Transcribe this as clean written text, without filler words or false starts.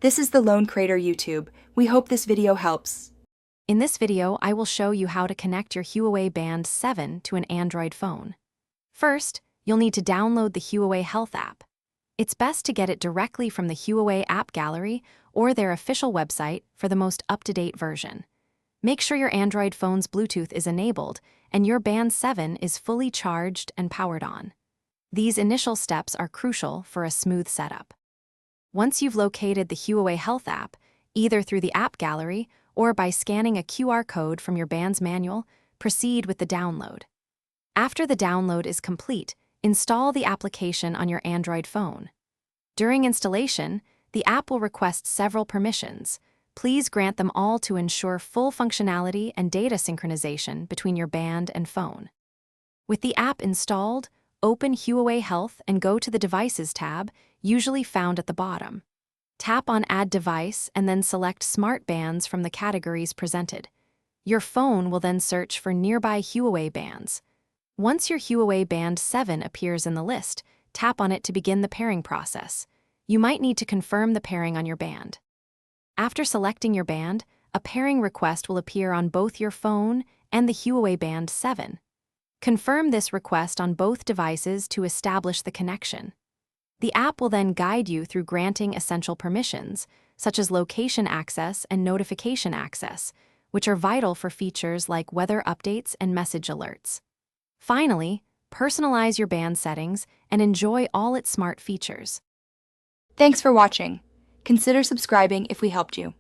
This is the Lone Crater YouTube. We hope this video helps. In this video, I will show you how to connect your Huawei Band 7 to an Android phone. First, you'll need to download the Huawei Health app. It's best to get it directly from the Huawei App Gallery or their official website for the most up-to-date version. Make sure your Android phone's Bluetooth is enabled and your Band 7 is fully charged and powered on. These initial steps are crucial for a smooth setup. Once you've located the Huawei Health app, either through the App Gallery or by scanning a QR code from your band's manual, proceed with the download. After the download is complete, install the application on your Android phone. During installation, the app will request several permissions. Please grant them all to ensure full functionality and data synchronization between your band and phone. With the app installed, open Huawei Health and go to the Devices tab, usually found at the bottom. Tap on Add Device and then select Smart Bands from the categories presented. Your phone will then search for nearby Huawei bands. Once your Huawei Band 7 appears in the list, tap on it to begin the pairing process. You might need to confirm the pairing on your band. After selecting your band, a pairing request will appear on both your phone and the Huawei Band 7. Confirm this request on both devices to establish the connection. The app will then guide you through granting essential permissions, such as location access and notification access, which are vital for features like weather updates and message alerts. Finally, personalize your band settings and enjoy all its smart features. Thanks for watching. Consider subscribing if we helped you.